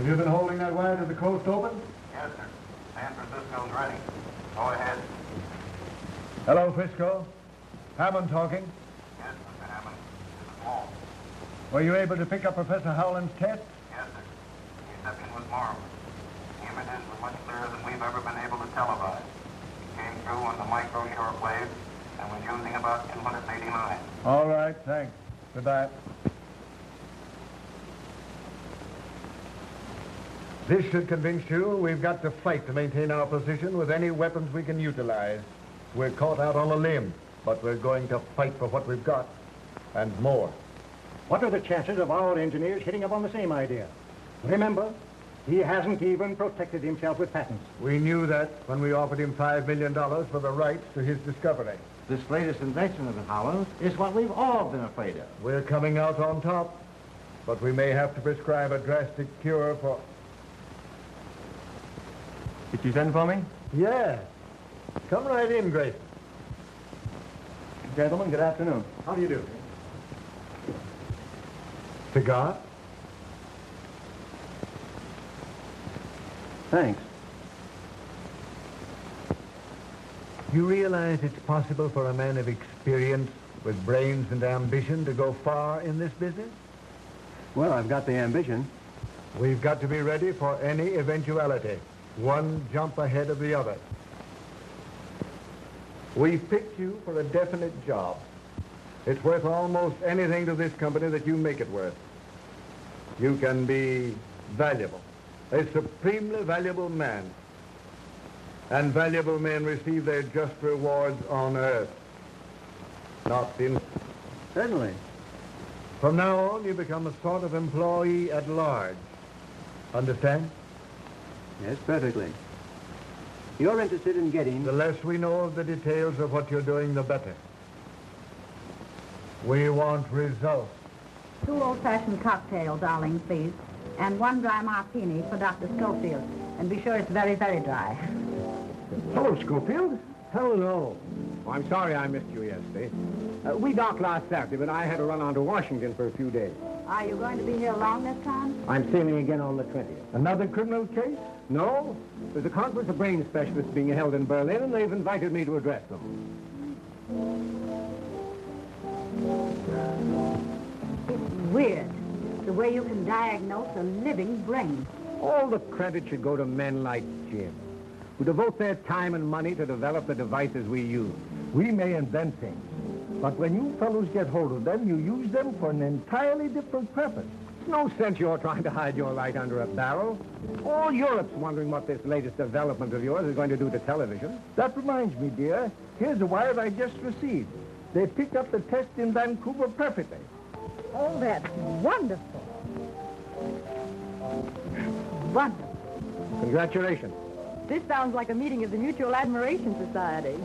Have you been holding that wire to the coast open? Yes, sir. San Francisco's ready. Go ahead. Hello, Frisco. Hammond talking. Yes, Mr. Hammond. This is Walt. Were you able to pick up Professor Howland's test? Yes, sir. The reception was marvelous. The images were much clearer than we've ever been able to televise. It came through on the micro shortwave and was using about 289. All right, thanks. Goodbye. This should convince you we've got to fight to maintain our position with any weapons we can utilize. We're caught out on a limb, but we're going to fight for what we've got, and more. What are the chances of our engineers hitting up on the same idea? Remember, he hasn't even protected himself with patents. We knew that when we offered him $5 million for the rights to his discovery. This latest invention of the Howlands is what we've all been afraid of. We're coming out on top, but we may have to prescribe a drastic cure for... Did you send for me? Yeah. Come right in, Grayson. Gentlemen, good afternoon. How do you do? Cigar? Thanks. You realize it's possible for a man of experience with brains and ambition to go far in this business? Well, I've got the ambition. We've got to be ready for any eventuality. One jump ahead of the other. We've picked you for a definite job. It's worth almost anything to this company that you make it worth. You can be valuable, a supremely valuable man. And valuable men receive their just rewards on earth, not in... Certainly. From now on, you become a sort of employee at large. Understand? Yes, perfectly. You're interested in getting... The less we know of the details of what you're doing, the better. We want results. 2 old-fashioned cocktail, darling, please. And 1 dry martini for Dr. Schofield. And be sure it's very, very dry. Hello, Schofield. Hello. Oh, I'm sorry I missed you yesterday. We docked last Saturday, but I had to run on to Washington for a few days. Are you going to be here long this time? I'm sailing again on the 20th. Another criminal case? No. There's a conference of brain specialists being held in Berlin, and they've invited me to address them. It's weird, the way you can diagnose a living brain. All the credit should go to men like Jim, who devote their time and money to develop the devices we use. We may invent things, but when you fellows get hold of them, you use them for an entirely different purpose. It's no sense you're trying to hide your light under a barrel. All Europe's wondering what this latest development of yours is going to do to television. That reminds me, dear. Here's a wire I just received. They picked up the test in Vancouver perfectly. Oh, that's wonderful. Wonderful. Congratulations. This sounds like a meeting of the Mutual Admiration Society.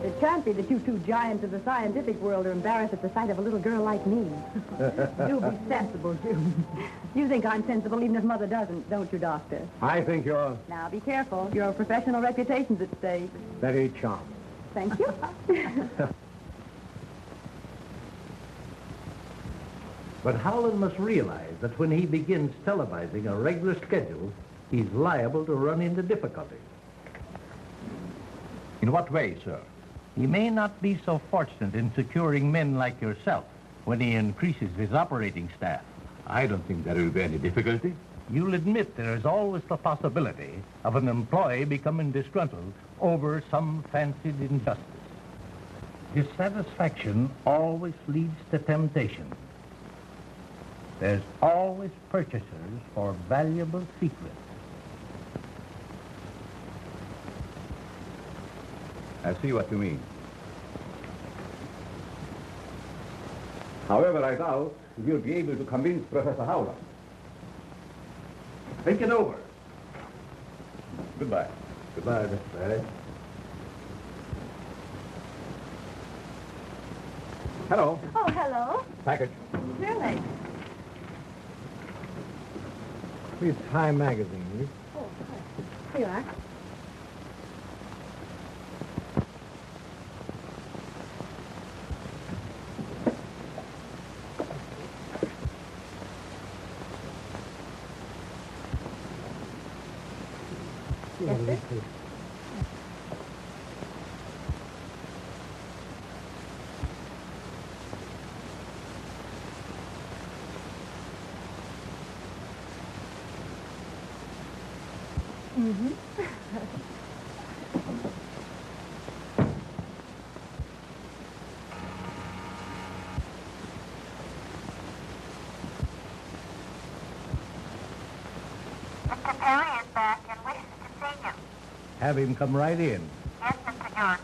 It can't be that you 2 giants of the scientific world are embarrassed at the sight of a little girl like me. Do be sensible, Jim. You think I'm sensible even if Mother doesn't, don't you, Doctor? I think you're Now, be careful. Your professional reputation's at stake. very charming. Thank you. But Howland must realize that when he begins televising a regular schedule, he's liable to run into difficulties. In what way, sir? He may not be so fortunate in securing men like yourself when he increases his operating staff. I don't think there will be any difficulty. You'll admit there is always the possibility of an employee becoming disgruntled over some fancied injustice. Dissatisfaction always leads to temptation. There's always purchasers for valuable secrets. I see what you mean. However, I doubt you'll be able to convince Professor Howland. Think it over. Goodbye. Goodbye, Mr. Barry. Hello. Oh, hello. Package. Really? Please, Time magazine, will you? Oh, here you are. Mister. Mm-hmm. Mr. Perry is back and wishes to see you. Have him come right in. Yes, Mr. York.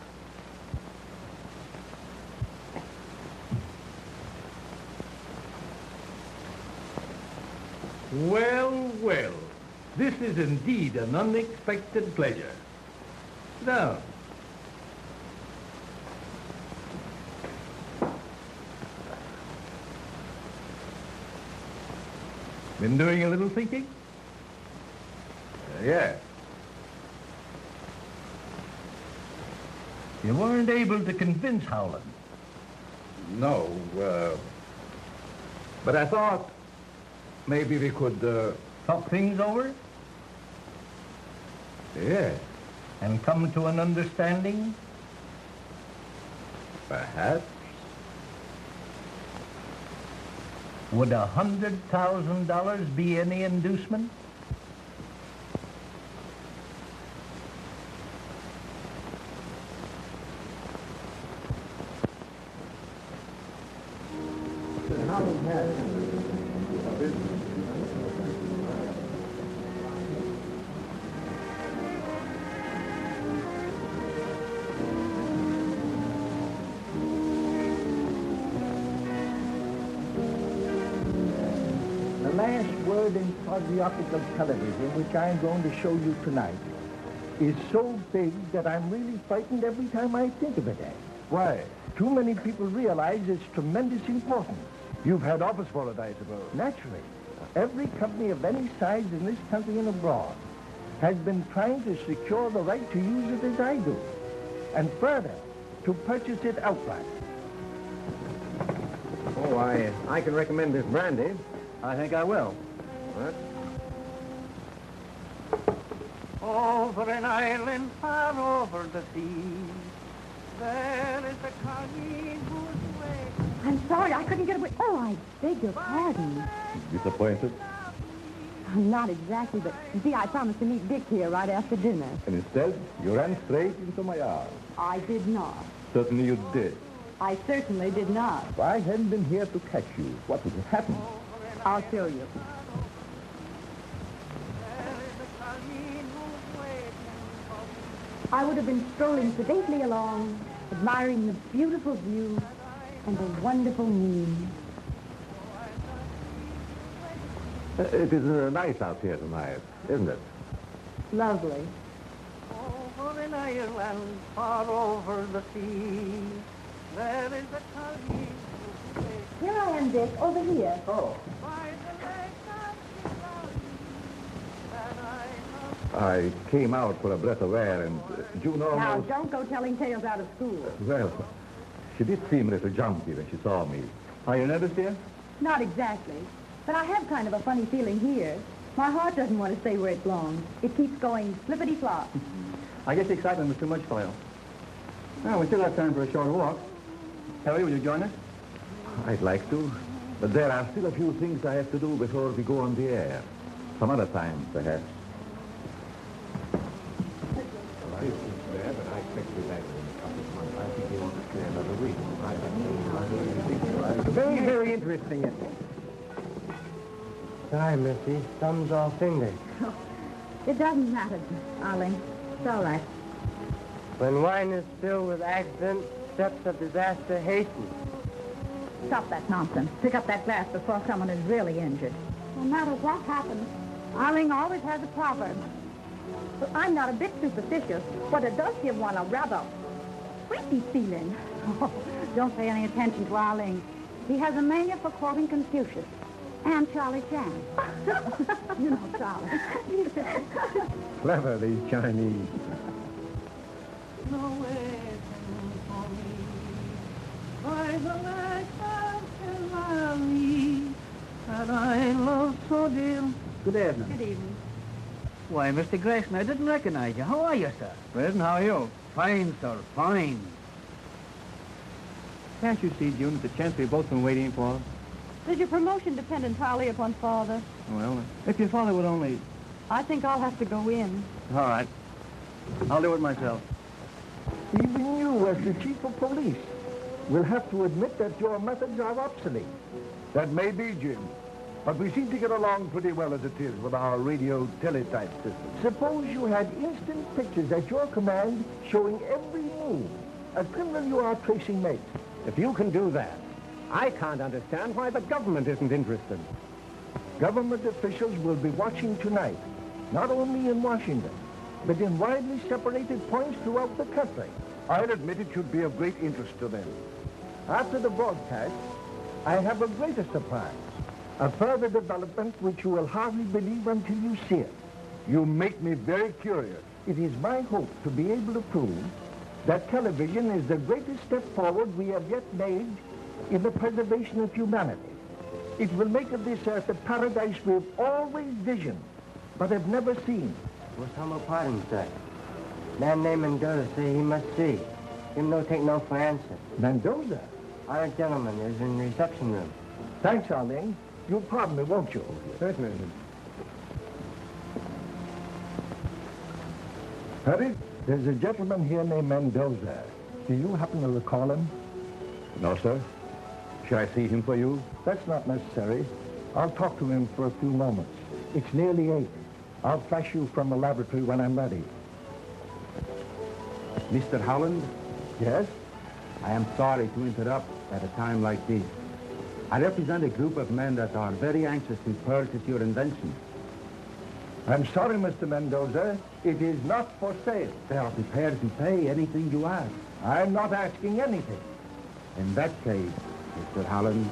Well, well. This is indeed an unexpected pleasure. Sit down. Been doing a little thinking? Yes. You weren't able to convince Howland. No, but I thought maybe we could, Talk things over yes, and come to an understanding? perhaps. Would $100,000 be any inducement? The last word in patriotical television, which I'm going to show you tonight, is so big that I'm really frightened every time I think of it. Why? Too many people realize its tremendous importance. You've had office for it, I suppose. Naturally, every company of any size in this country and abroad has been trying to secure the right to use it as I do, and further, to purchase it outright. Oh, I can recommend this brandy. I think I will. What? Over an island far over the sea, there is a colleen whose way... I'm sorry, I couldn't get away. Oh, I beg your pardon. Disappointed? Not exactly, but you see, I promised to meet Dick here right after dinner. And instead, you ran straight into my arms. I did not. Certainly you did. I certainly did not. If I hadn't been here to catch you, what would have happened? I'll show you. I would have been strolling sedately along, admiring the beautiful view and the wonderful moon. It is nice out here tonight, isn't it? Lovely. Over an island far over the sea, there is a colleen whose way... Here I am, Dick, over here. Oh. By the lake of Galilee, that I love... I came out for a breath of air, and June Now, almost... don't go telling tales out of school. Well, she did seem a little jumpy when she saw me. Are you nervous, dear? Not exactly. But I have kind of a funny feeling here. My heart doesn't want to stay where it belongs. It keeps going flippity-flop. I guess the excitement was too much for you. Well, we still have time for a short walk. Harry, will you join us? I'd like to, but there are still a few things I have to do before we go on the air. Some other time, perhaps. Very, very interesting, isn't it? Sorry, Missy. Thumbs off fingers. It doesn't matter, Arling. It's all right. When wine is filled with accident, steps of disaster hasten. Stop that nonsense. Pick up that glass before someone is really injured. No matter what happens, Arling always has a proverb. But I'm not a bit superstitious, but it does give one a rather creepy feeling. Oh, don't pay any attention to Arling. He has a mania for quoting Confucius. And Charlie Chan. You know Charlie. Clever, these Chinese. No way for me, by the lake of Galilee, that I love so dear. Good evening. Good evening. Why, Mr. Grayson, I didn't recognize you. How are you, sir? Grayson, how are you? Fine, sir, fine. Can't you see, June, that the chance we've both been waiting for? Does your promotion depend entirely upon Father? Well, if your father would only... I think I'll have to go in. All right. I'll do it myself. Even you, as the chief of police, will have to admit that your methods are obsolete. That may be, Jim. But we seem to get along pretty well as it is with our radio teletype system. Suppose you had instant pictures at your command showing every move a criminal you are tracing makes. If you can do that, I can't understand why the government isn't interested. Government officials will be watching tonight, not only in Washington, but in widely separated points throughout the country. I'll admit it should be of great interest to them. After the broadcast, I have a greater surprise. A further development which you will hardly believe until you see it. You make me very curious. It is my hope to be able to prove that television is the greatest step forward we have yet made in the preservation of humanity. It will make of this earth a paradise we've always visioned, but have never seen. What's Homo pardon, sir? Man named Mendoza say he must see. Him no take no for answer. Mendoza? Our gentleman is in the reception room. Thanks, Arling. You'll pardon me, won't you? Certainly. Harry, there's a gentleman here named Mendoza. Do you happen to recall him? No, sir. Should I see him for you? That's not necessary. I'll talk to him for a few moments. It's nearly 8. I'll flash you from the laboratory when I'm ready. Mr. Howland, Yes? I am sorry to interrupt at a time like this. I represent a group of men that are very anxious to purchase your invention. I'm sorry, Mr. Mendoza. It is not for sale. They are prepared to pay anything you ask. I'm not asking anything. In that case, Mr. Howland,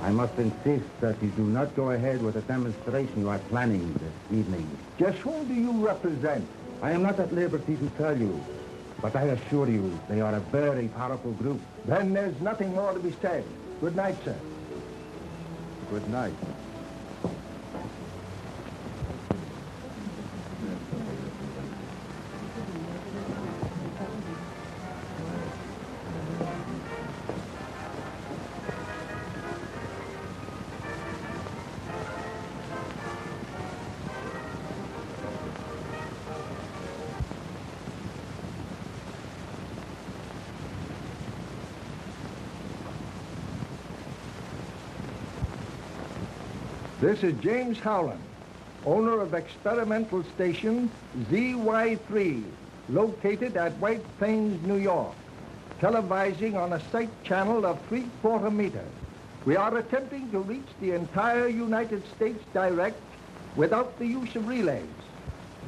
I must insist that you do not go ahead with the demonstration you are planning this evening. Just whom do you represent? I am not at liberty to tell you, but I assure you they are a very powerful group. Then there's nothing more to be said. Good night, sir. Good night. This is James Howland, owner of experimental station ZY3, located at White Plains, New York, televising on a sight channel of 3/4 meters. We are attempting to reach the entire United States direct without the use of relays.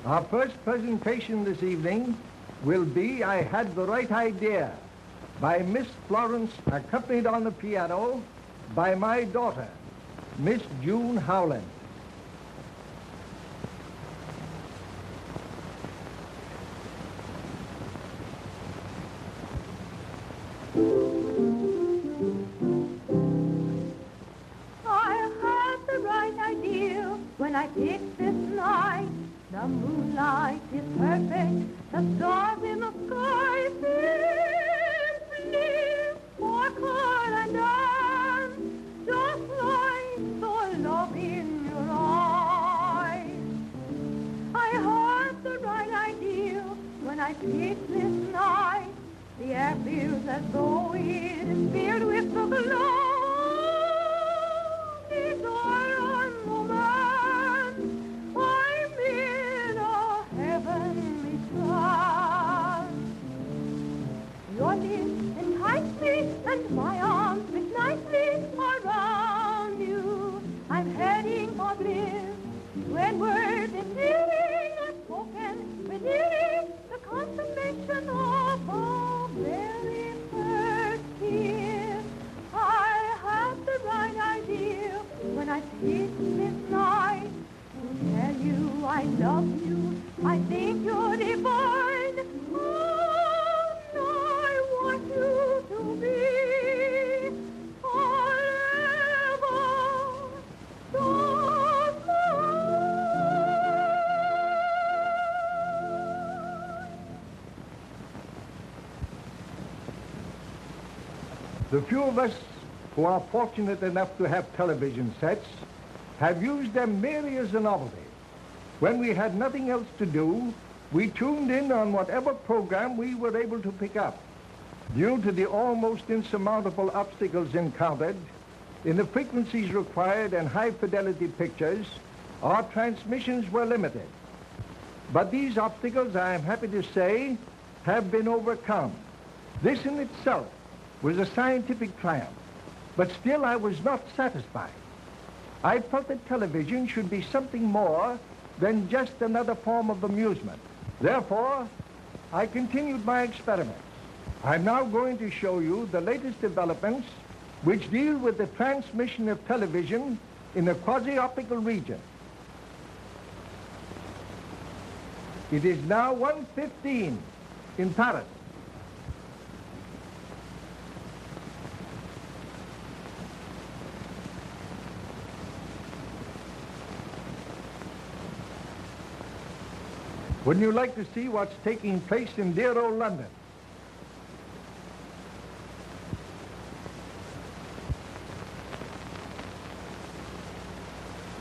Our first presentation this evening will be I Had the Right Idea by Miss Florence, accompanied on the piano by my daughter, Miss June Howland. I had the right idea when I picked this night. The moonlight is perfect, the stars in the sky simply sparkle and dance, just like the love in your eyes. I had the right idea when I picked this night. The air feels as though it is filled with the glow. Desire and romance, I'm in a heavenly trance. Your lips entice me, and my arms fit nicely around you. I'm heading for bliss when words endearing are spoken, revealing the consummation of a very first kiss. I had the right idea when I picked this night to tell you I love you. I think you're divine, and I want you to be The few of us who are fortunate enough to have television sets have used them merely as a novelty. When we had nothing else to do, we tuned in on whatever program we were able to pick up. Due to the almost insurmountable obstacles encountered in the frequencies required and high-fidelity pictures, our transmissions were limited. But these obstacles, I am happy to say, have been overcome. This in itself was a scientific triumph, but still I was not satisfied. I felt that television should be something more than just another form of amusement. Therefore, I continued my experiments. I'm now going to show you the latest developments which deal with the transmission of television in the quasi-optical region. It is now 1:15 in Paris. Wouldn't you like to see what's taking place in dear old London?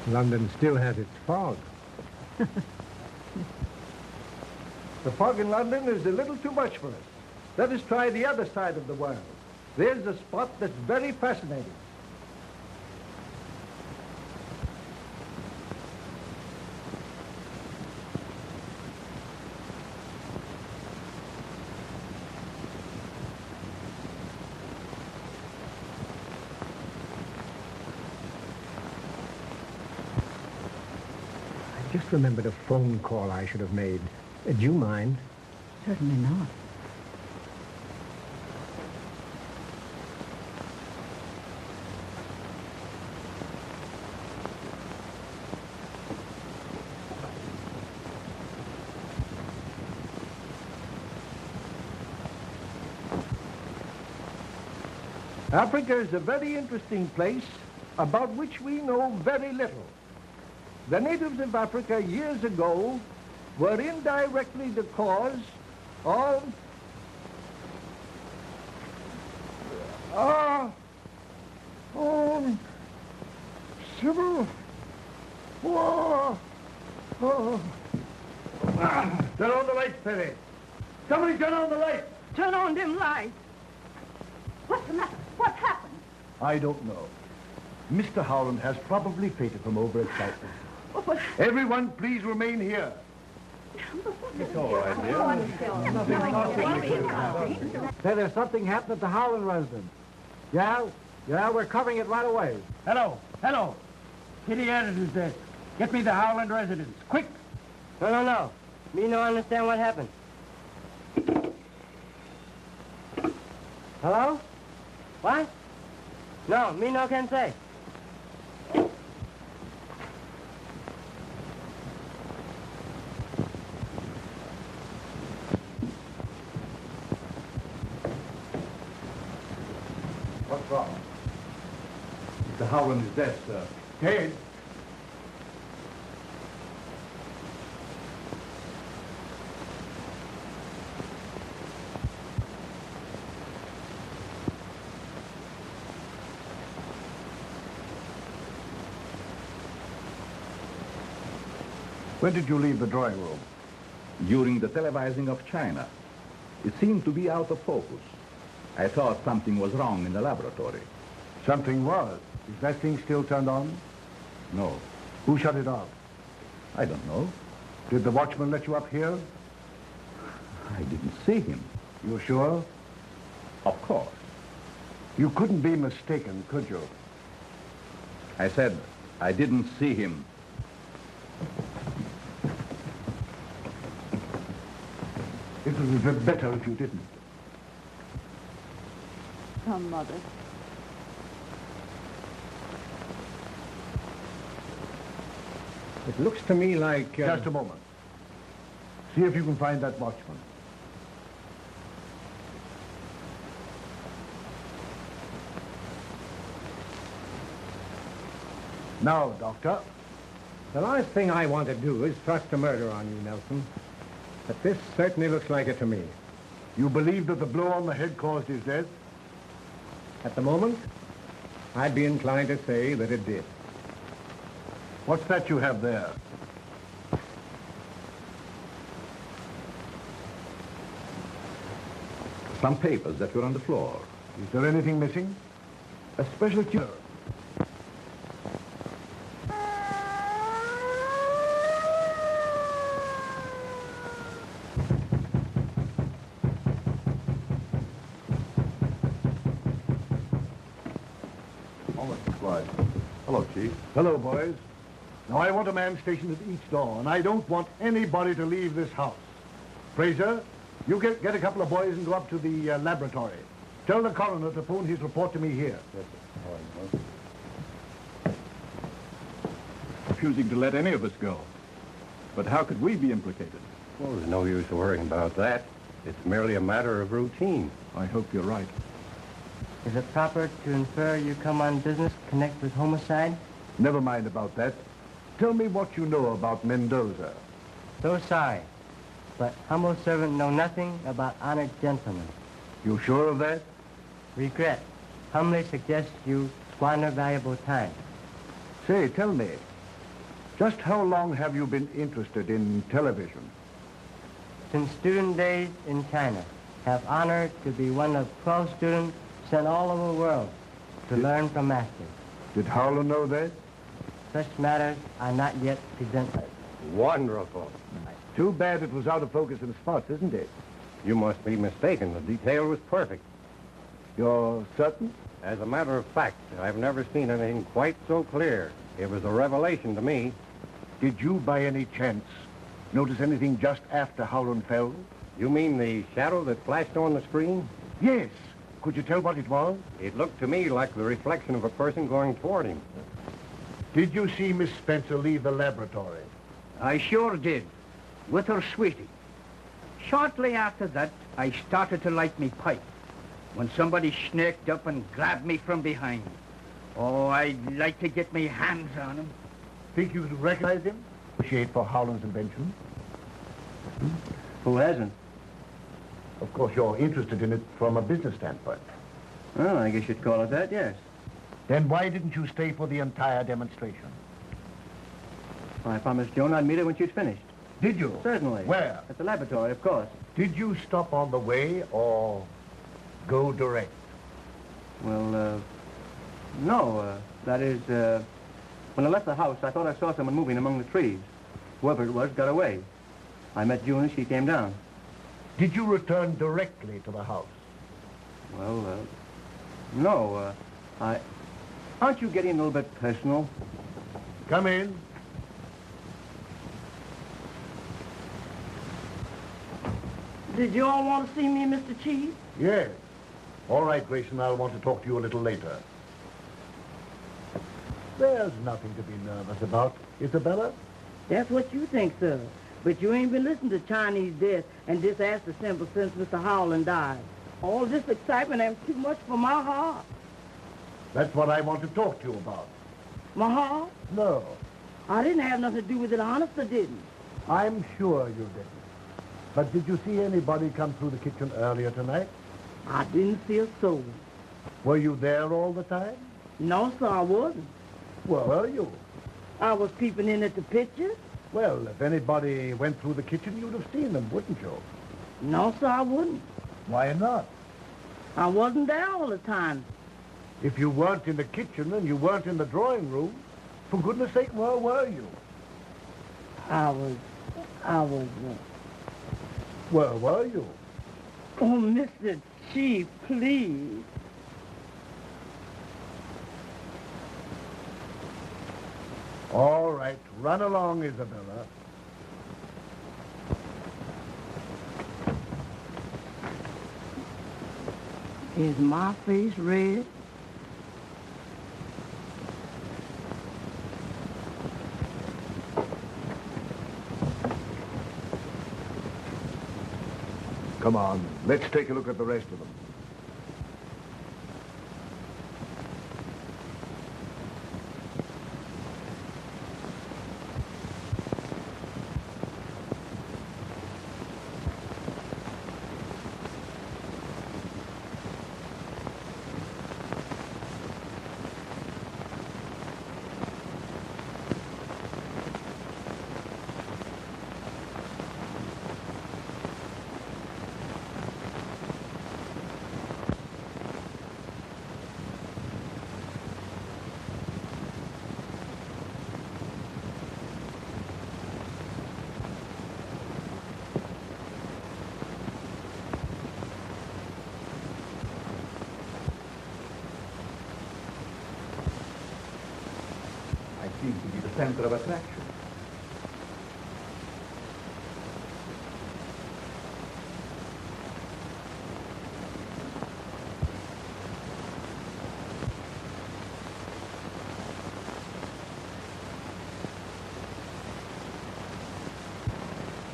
London still has its fog. The fog in London is a little too much for us. Let us try the other side of the world. There's a spot that's very fascinating. I just remembered a phone call I should have made. Do you mind? Certainly not. Africa is a very interesting place about which we know very little. The natives of Africa years ago were indirectly the cause of our own civil war. Oh. Turn on the lights, Perry. Somebody turn on the lights. Turn on them lights. What's the matter? What happened? I don't know. Mr. Howland has probably fainted from overexcitement. Oh, but... Everyone, please remain here. It's all right, dear. Say, there's something happened at the Howland residence. Yeah, we're covering it right away. Hello. Kitty Anderson's desk. Get me the Howland residence. Quick. No. Me no understand what happened. Hello? What? No, me no can say. What's wrong? Mr. Howland is dead, sir. Dead? When did you leave the drawing room? During the televising of China. It seemed to be out of focus. I thought something was wrong in the laboratory. Something was. Is that thing still turned on? No, Who shut it off? I don't know. Did the watchman let you up here? I didn't see him. You sure? Of course. You couldn't be mistaken, could you? I said I didn't see him. It would be better if you didn't. Come, Mother. It looks to me like... Just a moment. See if you can find that watchman. Now, Doctor. The last thing I want to do is thrust a murder on you, Nelson. But this certainly looks like it to me. You believe that the blow on the head caused his death? At the moment, I'd be inclined to say that it did. What's that you have there? Some papers that were on the floor. Is there anything missing? A special cure. Hello, Chief. Hello, boys. Now, I want a man stationed at each door, and I don't want anybody to leave this house. Fraser, you get a couple of boys and go up to the laboratory. Tell the coroner to phone his report to me here. Yes, sir. Refusing to let any of us go. But how could we be implicated? Well, there's no use worrying about that. It's merely a matter of routine. I hope you're right. Is it proper to infer you come on business connect with homicide? Never mind about that. Tell me what you know about Mendoza. So sorry, but humble servant know nothing about honored gentlemen. You sure of that? Regret. Humbly suggest you squander valuable time. Say, tell me, just how long have you been interested in television? Since student days in China, have honored to be one of 12 students sent all over the world to learn from masters. Did Howland know that? Such matters are not yet presented. Wonderful. Too bad it was out of focus in spots, isn't it? You must be mistaken. The detail was perfect. You're certain? As a matter of fact, I've never seen anything quite so clear. It was a revelation to me. Did you, by any chance, notice anything just after Howland fell? You mean the shadow that flashed on the screen? Yes. Could you tell what it was? It looked to me like the reflection of a person going toward him. Did you see Miss Spencer leave the laboratory? I sure did, with her sweetie. Shortly after that, I started to light me pipe when somebody snaked up and grabbed me from behind. Oh, I'd like to get me hands on him. Think you could recognize him? Appreciate for Howland's invention. Who hasn't? Of course, you're interested in it from a business standpoint. Well, I guess you'd call it that, yes. Then why didn't you stay for the entire demonstration? I promised Joan I'd meet her when she's finished. Did you? Certainly. Where? At the laboratory, of course. Did you stop on the way or go direct? Well, no. That is, when I left the house, I thought I saw someone moving among the trees. Whoever it was got away. I met June as she came down. Did you return directly to the house? Well, no. Aren't you getting a little bit personal? Come in. Did you all want to see me, Mr. Chief? Yes. All right, Grayson, I'll want to talk to you a little later. There's nothing to be nervous about, Isabella. That's what you think, sir. But you ain't been listening to Chinese death and just asked the simple since Mr. Howland died. All this excitement ain't too much for my heart. That's what I want to talk to you about. My heart? No. I didn't have nothing to do with it, honest, I didn't. I'm sure you didn't. But did you see anybody come through the kitchen earlier tonight? I didn't see a soul. Were you there all the time? No, sir, I wasn't. Where were you? I was peeping in at the pictures. Well, if anybody went through the kitchen, you'd have seen them, wouldn't you? No, sir, I wouldn't. Why not? I wasn't there all the time. If you weren't in the kitchen and you weren't in the drawing room, for goodness sake, where were you? I was... Where were you? Oh, Mr. Chief, please. All right, run along, Isabella. Is my face red? Come on, let's take a look at the rest of them. center of attraction.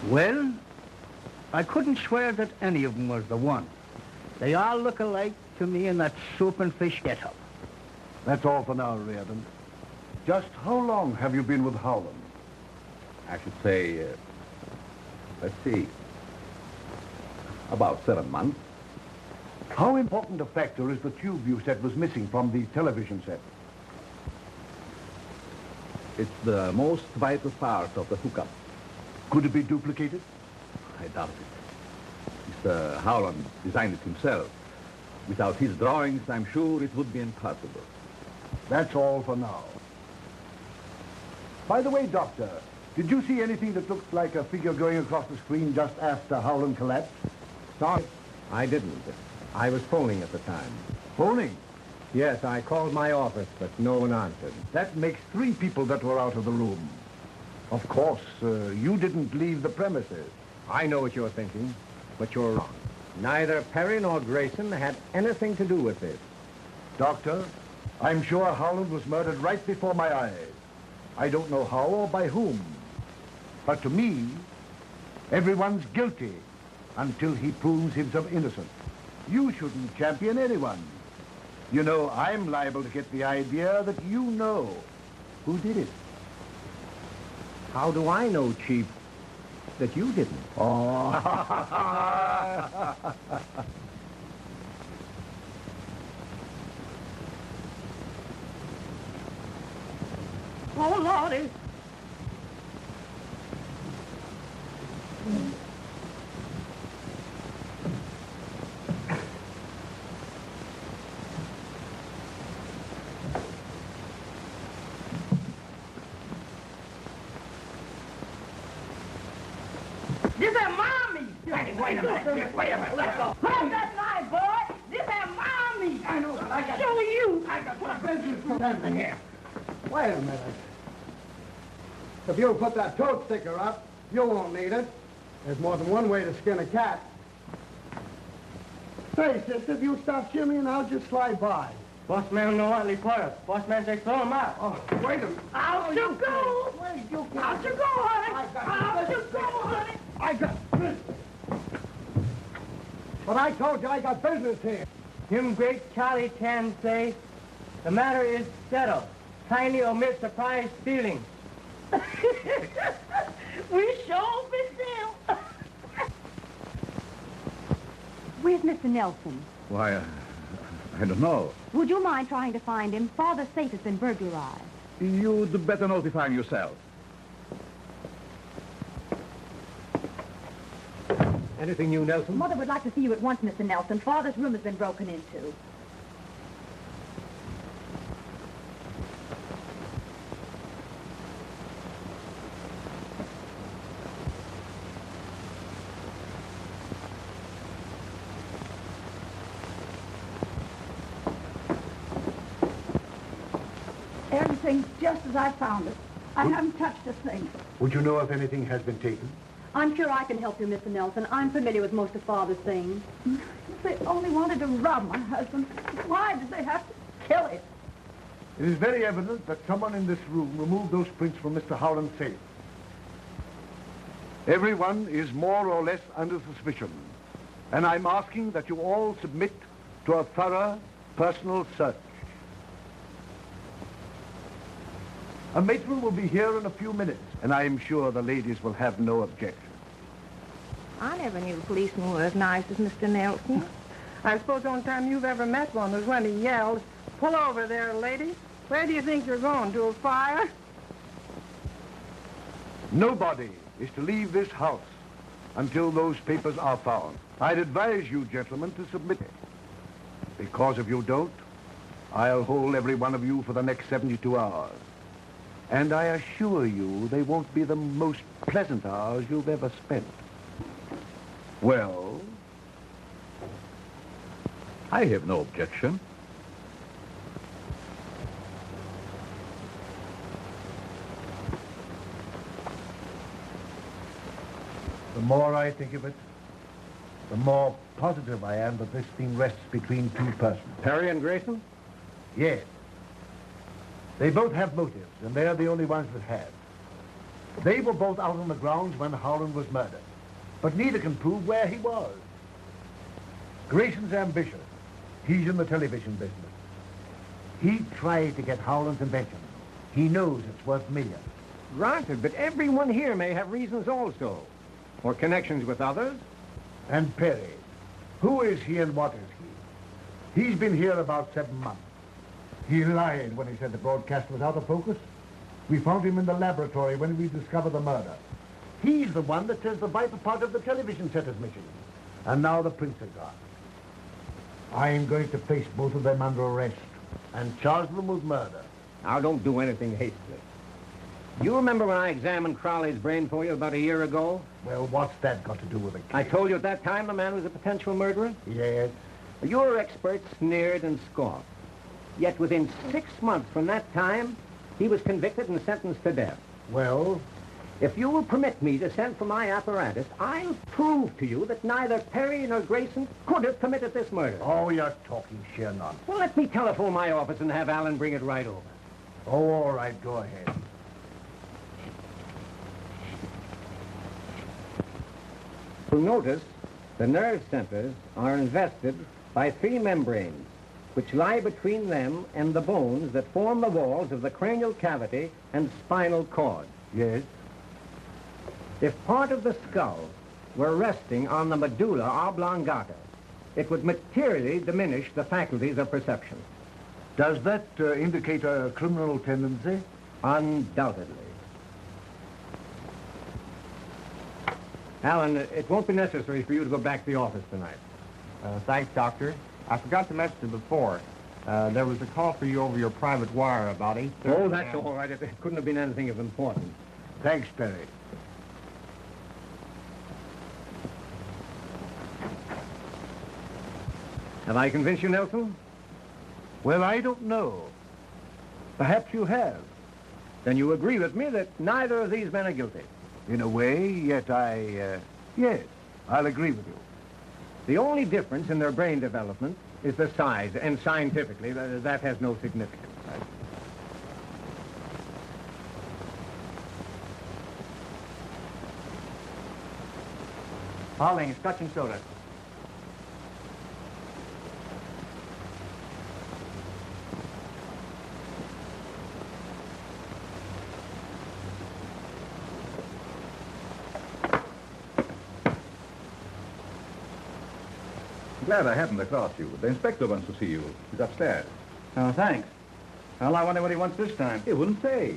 Well, I couldn't swear that any of them was the one. They all look alike to me in that soup and fish get-up. That's all for now, Reardon. Just how long have you been with Howland? I should say, let's see, about 7 months. How important a factor is the tube you said was missing from the television set? It's the most vital part of the hookup. Could it be duplicated? I doubt it. Mr. Howland designed it himself. Without his drawings, I'm sure it would be impossible. That's all for now. By the way, Doctor, did you see anything that looked like a figure going across the screen just after Howland collapsed? Sorry, I didn't. I was phoning at the time. Phoning? Yes, I called my office, but no one answered. That makes 3 people that were out of the room. Of course, you didn't leave the premises. I know what you're thinking, but you're wrong. Neither Perry nor Grayson had anything to do with this. Doctor, I'm sure Howland was murdered right before my eyes. I don't know how or by whom. But to me, everyone's guilty until he proves himself innocent. You shouldn't champion anyone. You know, I'm liable to get the idea that you know who did it. How do I know, Chief, that you didn't? Oh. Oh, Lordy. This is Mommy. Wait a minute. Let's go. Hold that knife, boy. This is Mommy. I know, but I got... Show you. I got my business for them in here. Wait a minute. If you'll put that toad sticker up, you won't need it. There's more than one way to skin a cat. Hey, sister, if you stop shimmying, I'll just slide by. Boss man no want reporter. Boss man say throw him out. Oh, wait a minute. Out you go. Wait, you can't. Out you go, honey. Out you go, honey. I got... But I told you I got business here. Him great Charlie Chan say, the matter is settled. Tiny omit surprise feelings. We sure be still. Where's Mr. Nelson? Why, I don't know. Would you mind trying to find him? Father's safe has been burglarized. You'd better notify him yourself. Anything new, Nelson? Mother would like to see you at once, Mr. Nelson. Father's room has been broken into. Everything's just as I found it. I haven't touched a thing. Would you know if anything has been taken? I'm sure I can help you, Mr. Nelson. I'm familiar with most of Father's things. They only wanted to rob my husband. Why did they have to kill him? It is very evident that someone in this room removed those prints from Mr. Howland's safe. Everyone is more or less under suspicion. And I'm asking that you all submit to a thorough personal search. A matron will be here in a few minutes, and I am sure the ladies will have no objection. I never knew a policeman was as nice as Mr. Nelson. I suppose the only time you've ever met one was when he yelled, "Pull over there, lady. Where do you think you're going, to a fire?" Nobody is to leave this house until those papers are found. I'd advise you, gentlemen, to submit it. Because if you don't, I'll hold every one of you for the next 72 hours. And I assure you they won't be the most pleasant hours you've ever spent. Well? I have no objection. more I think of it, the more positive I am that this thing rests between two persons. Perry and Grayson? Yes. They both have motives, and they're the only ones that have. They were both out on the grounds when Howland was murdered, but neither can prove where he was. Grayson's ambitious. He's in the television business. He tried to get Howland's invention. He knows it's worth millions. Granted, but everyone here may have reasons also, or connections with others. And Perry, who is he and what is he? He's been here about 7 months. He lied when he said the broadcast was out of focus. We found him in the laboratory when we discovered the murder. He's the one that says the vital part of the television set is missing. And now the prints are gone. I'm going to face both of them under arrest and charge them with murder. Now, don't do anything hastily. You remember when I examined Crowley's brain for you about a year ago? Well, what's that got to do with it? I told you at that time the man was a potential murderer? Yes. Your experts sneered and scoffed. Yet within 6 months from that time, he was convicted and sentenced to death. Well? If you will permit me to send for my apparatus, I'll prove to you that neither Perry nor Grayson could have committed this murder. Oh, you're talking sheer nonsense. Well, let me telephone my office and have Alan bring it right over. Oh, all right, go ahead. You'll notice the nerve centers are invested by 3 membranes, which lie between them and the bones that form the walls of the cranial cavity and spinal cord. Yes? If part of the skull were resting on the medulla oblongata, it would materially diminish the faculties of perception. Does that indicate a criminal tendency? Undoubtedly. Alan, it won't be necessary for you to go back to the office tonight. Thanks, Doctor. I forgot to mention it before. There was a call for you over your private wire about 8:30. Oh, that's all right. It couldn't have been anything of importance. Thanks, Perry. Have I convinced you, Nelson? Well, I don't know. Perhaps you have. Then you agree with me that neither of these men are guilty? In a way, yet yes, I'll agree with you. The only difference in their brain development is the size, and scientifically, that has no significance. Pauling, scotch and soda. Glad I happened across you. The inspector wants to see you. He's upstairs. Oh, thanks. Well, I wonder what he wants this time. He wouldn't say.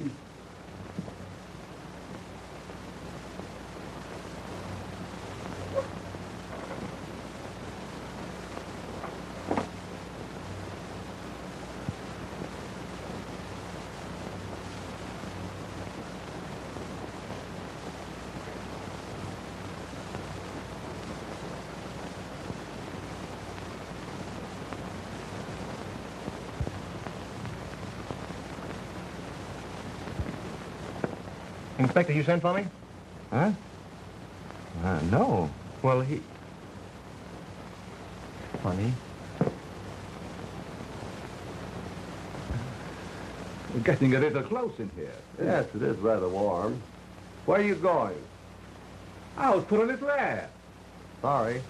Inspector, you sent for me? Huh? No. Well, he... Funny. We're getting a little close in here. Yes, it is rather warm. Where are you going? Out for a little air. Sorry.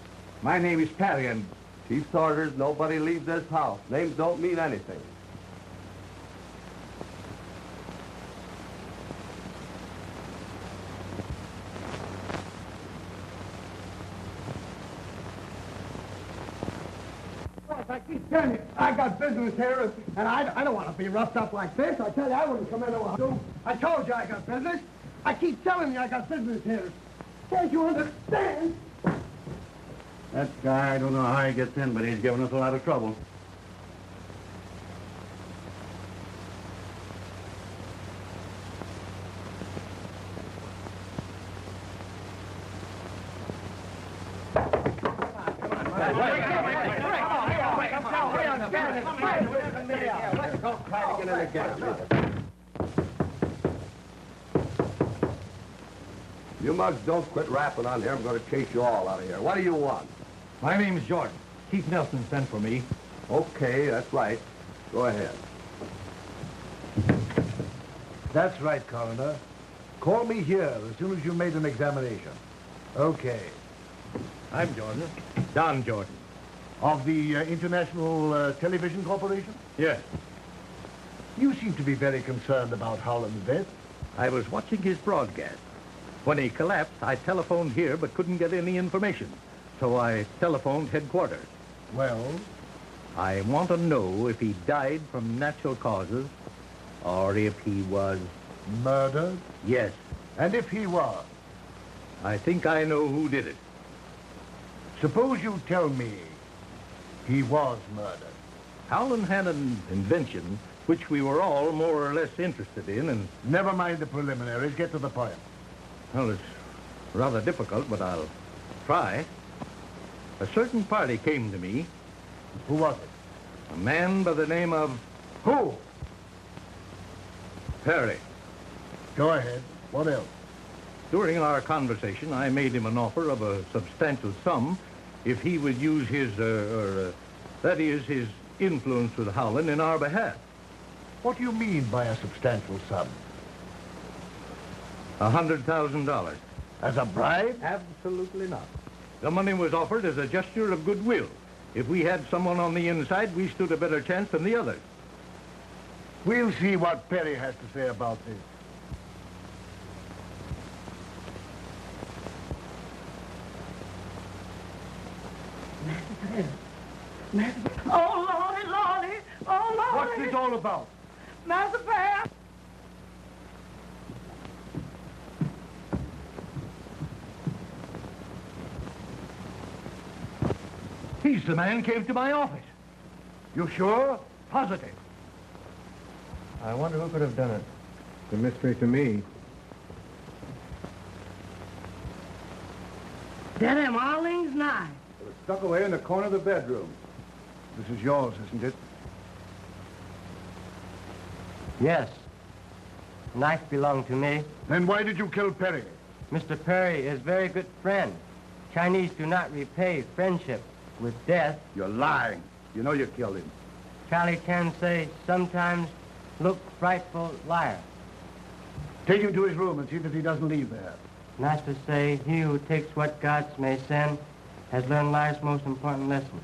My name is Perry, and... Chief's orders, nobody leaves this house. Names don't mean anything. I keep telling you, I got business here, and I don't want to be roughed up like this. I tell you, I wouldn't come into a house. I told you I got business. I keep telling you I got business here. Can't you understand? That guy, I don't know how he gets in, but he's giving us a lot of trouble. You mugs don't quit rapping on here. I'm going to chase you all out of here. What do you want? My name's Jordan. Chief Nelson sent for me. Okay, that's right. Go ahead. That's right, Coroner. Call me here as soon as you made an examination. Okay. I'm Jordan. Don Jordan. Of the International Television Corporation? Yes. You seem to be very concerned about Howland's death. I was watching his broadcast. When he collapsed, I telephoned here but couldn't get any information. So I telephoned headquarters. Well? I want to know if he died from natural causes or if he was... Murdered? Yes. And if he was? I think I know who did it. Suppose you tell me he was murdered. Howland had an invention which we were all more or less interested in, and... Never mind the preliminaries. Get to the point. Well, it's rather difficult, but I'll try. A certain party came to me. Who was it? A man by the name of... Who? Perry. Go ahead. What else? During our conversation, I made him an offer of a substantial sum if he would use his, that is, his influence with Howland in our behalf. What do you mean by a substantial sum? $100,000. As a bribe? Absolutely not. The money was offered as a gesture of goodwill. If we had someone on the inside, we stood a better chance than the others. We'll see what Perry has to say about this. Oh, Lordy, Lordy. Oh, Lordy. What's this all about? Master Bear. He's the man who came to my office. You sure? Positive. I wonder who could have done it. It's a mystery to me. That am Arling's knife. It was stuck away in the corner of the bedroom. This is yours, isn't it? Yes. The knife belonged to me. Then why did you kill Perry? Mr. Perry is a very good friend. Chinese do not repay friendship with death. You're lying. You know you killed him. Charlie Chan say, sometimes look frightful liar. Take him to his room and see that he doesn't leave there. Master say, he who takes what gods may send has learned life's most important lesson.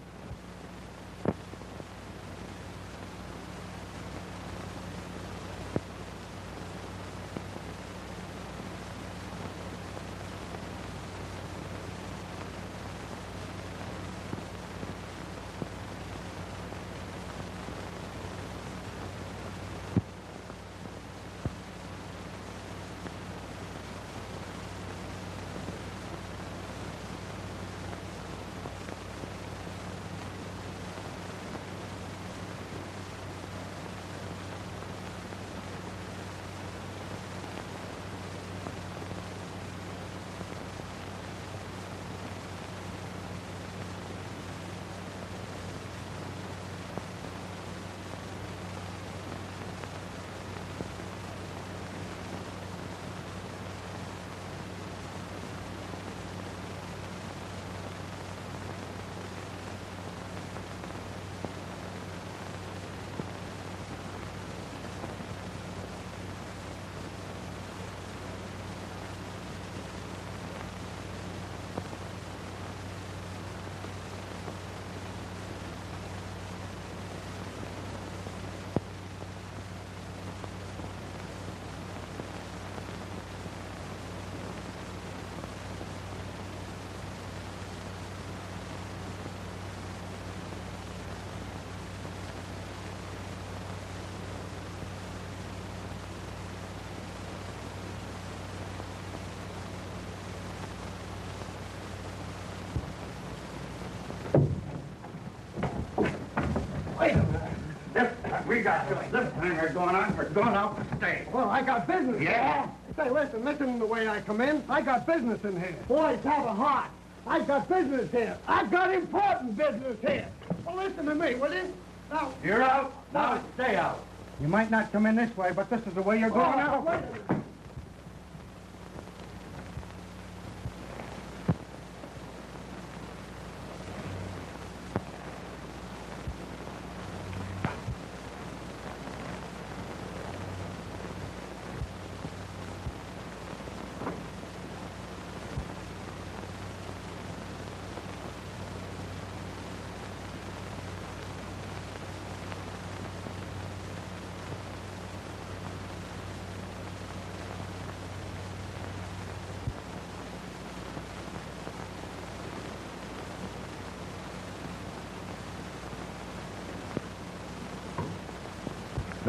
Wait a minute. We got this thing are going on. We're going out to stay. Well, I got business. Yeah? Say, listen to the way I come in. I got business in here. Boys, have a heart. I've got business here. I've got important business here. Well, listen to me, will you? Now... You're out. Now stay out. You might not come in this way, but this is the way you're going out. Wait a minute.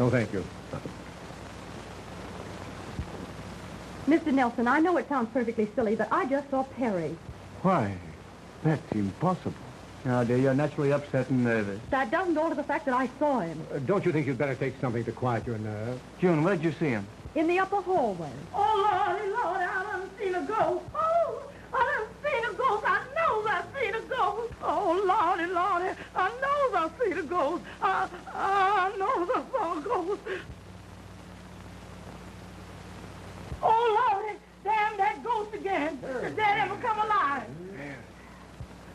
No, thank you. Mr. Nelson, I know it sounds perfectly silly, but I just saw Perry. Why, that's impossible. Now, dear, you're naturally upset and nervous. That doesn't alter the fact that I saw him. Don't you think you'd better take something to quiet your nerves? June, where did you see him? In the upper hallway. Oh, Lordy, Lord, I done seen a ghost. Oh, I done seen a ghost. I know I seen a ghost. Oh, Lordy, Lordy, I know I seen a ghost. I know I saw a ghost. Oh, Lordy, damn that ghost again. Did that ever come alive?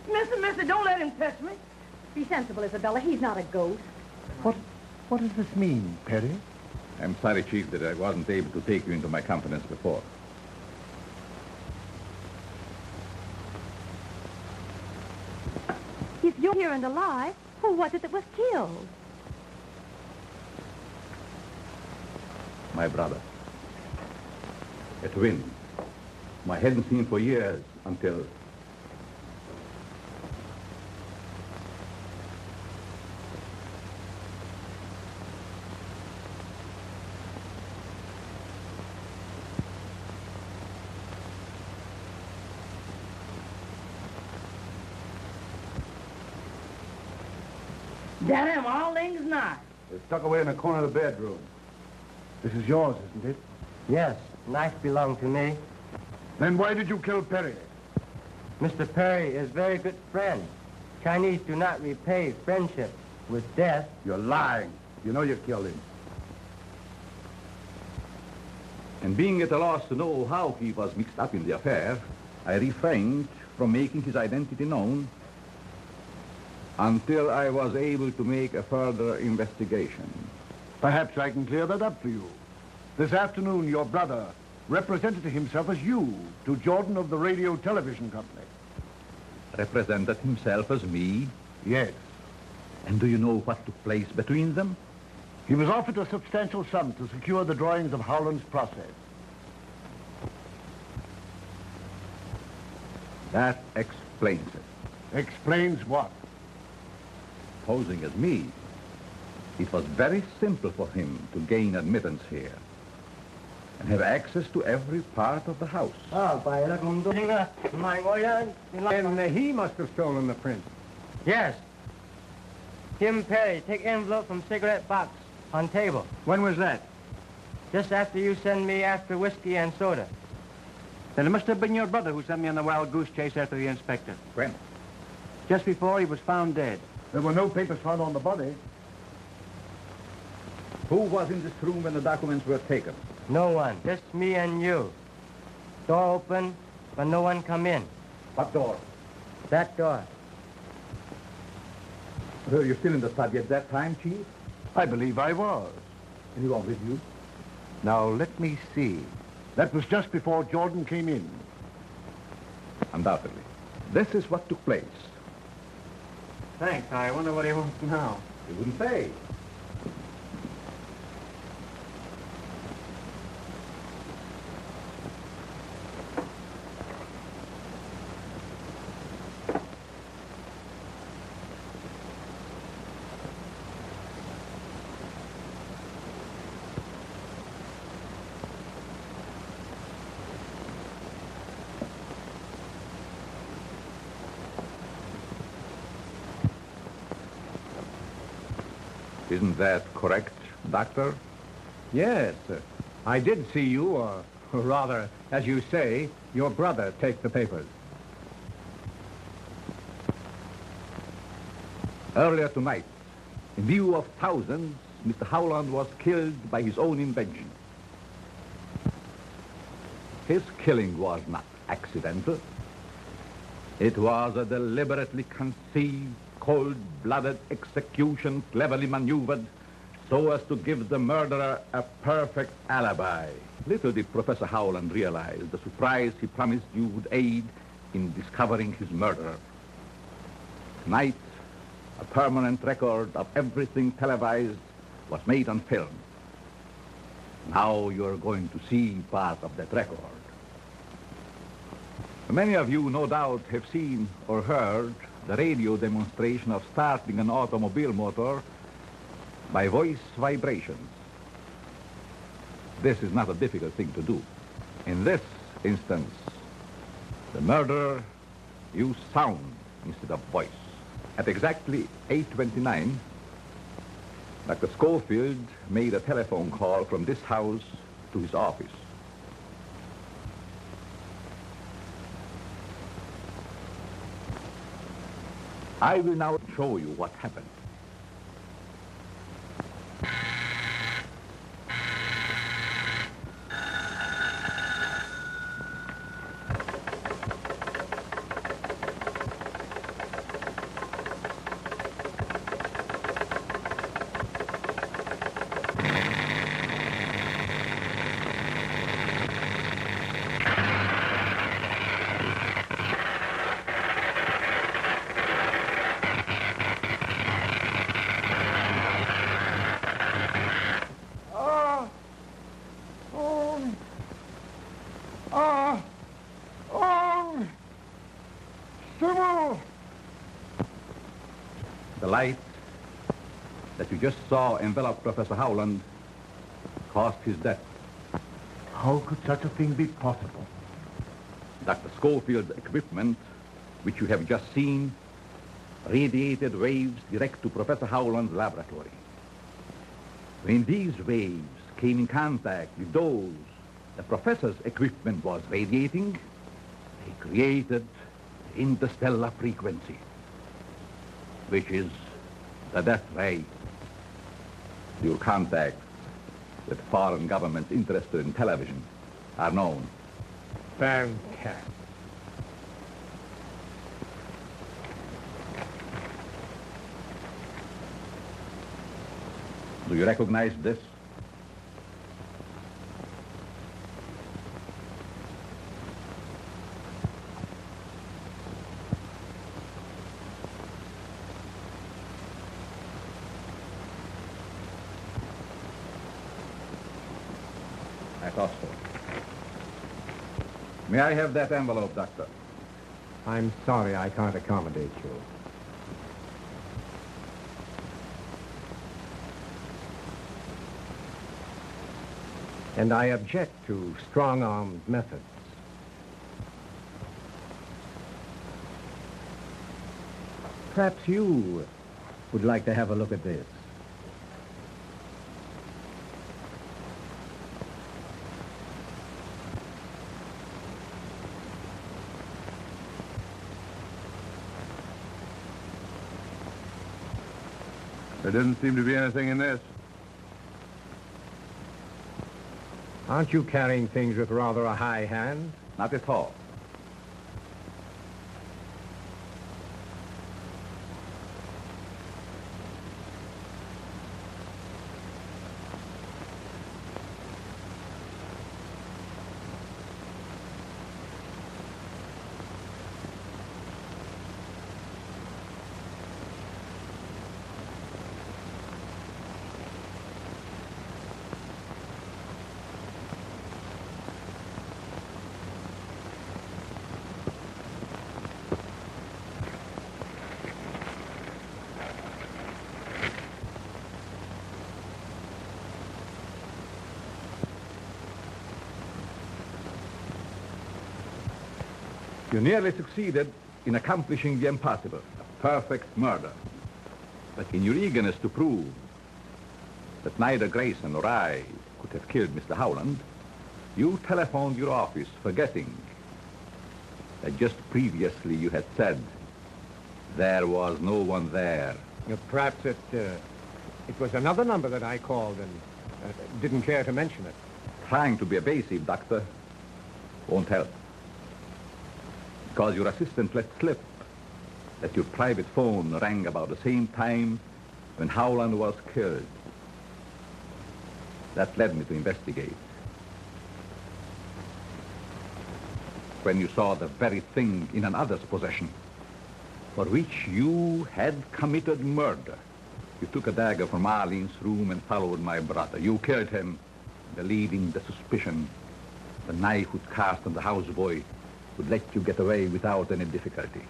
Mister, don't let him touch me. Be sensible, Isabella. He's not a ghost. What does this mean, Perry? I'm sorry, Chief, that I wasn't able to take you into my confidence before. If you're here and alive, who was it that was killed? My brother. A twin. whom I hadn't seen for years until... Damn, all things nice. It's tucked away in the corner of the bedroom. This is yours, isn't it? Yes, knife belonged to me. Then why did you kill Perry? Mr. Perry is very good friend. Chinese do not repay friendship with death. You're lying. You know you killed him. And being at a loss to know how he was mixed up in the affair, I refrained from making his identity known until I was able to make a further investigation. Perhaps I can clear that up for you. This afternoon, your brother represented himself as you to Jordan of the Radio Television Company. Represented himself as me? Yes. And do you know what took place between them? He was offered a substantial sum to secure the drawings of Howland's process. That explains it. Explains what? Posing as me, it was very simple for him to gain admittance here and have access to every part of the house. And he must have stolen the print. Yes. Tim Perry, take envelope from cigarette box on table. When was that? Just after you send me after whiskey and soda. Then it must have been your brother who sent me on the wild goose chase after the inspector. When? Just before he was found dead. There were no papers found on the body. Who was in this room when the documents were taken? No one. Just me and you. Door open, but no one come in. What door? That door. Were you still in the study at that time, Chief? I believe I was. Anyone with you? Now, let me see. That was just before Jordan came in. Undoubtedly. This is what took place. Thanks. I wonder what he wants now. He wouldn't say. Isn't that correct, Doctor? Yes, I did see you, or rather, as you say, your brother take the papers. Earlier tonight, in view of thousands, Mr. Howland was killed by his own invention. His killing was not accidental. It was a deliberately conceived, cold-blooded execution, cleverly maneuvered so as to give the murderer a perfect alibi. Little did Professor Howland realize the surprise he promised you would aid in discovering his murderer. Tonight, a permanent record of everything televised was made on film. Now you're going to see part of that record. Many of you, no doubt, have seen or heard the radio demonstration of starting an automobile motor by voice vibrations. this is not a difficult thing to do. In this instance, the murderer used sound instead of voice. At exactly 8:29, Dr. Schofield made a telephone call from this house to his office. I will now show you what happened. The light that you just saw envelop Professor Howland caused his death. How could such a thing be possible? Dr. Schofield's equipment, which you have just seen, radiated waves direct to Professor Howland's laboratory. When these waves came in contact with those the professor's equipment was radiating, they created the interstellar frequency, which is the death ray. Your contacts with foreign governments interested in television are known. Fantastic. Do you recognize this? I thought so. May I have that envelope, Doctor? I'm sorry I can't accommodate you. And I object to strong-armed methods. Perhaps you would like to have a look at this. There doesn't seem to be anything in this. Aren't you carrying things with rather a high hand? Not at all. You nearly succeeded in accomplishing the impossible, a perfect murder. But in your eagerness to prove that neither Grayson nor I could have killed Mr. Howland, you telephoned your office forgetting that just previously you had said there was no one there. Perhaps it was another number that I called and didn't care to mention it. Trying to be evasive, Doctor, won't help. Because your assistant let slip that your private phone rang about the same time when Howland was killed. That led me to investigate. When you saw the very thing in another's possession for which you had committed murder, you took a dagger from Arlene's room and followed my brother. You killed him, believing the suspicion the knife would cast on the houseboy would let you get away without any difficulty.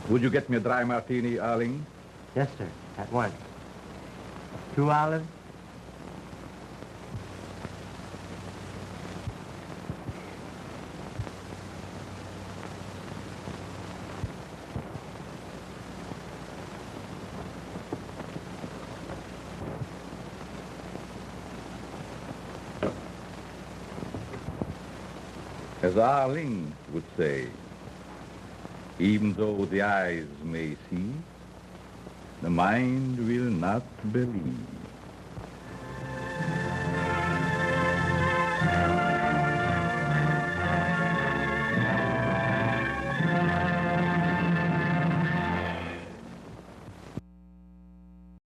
Would you get me a dry martini, Arling? Yes, sir. At once. 2 olives. As Arling would say, even though the eyes may see, the mind will not believe.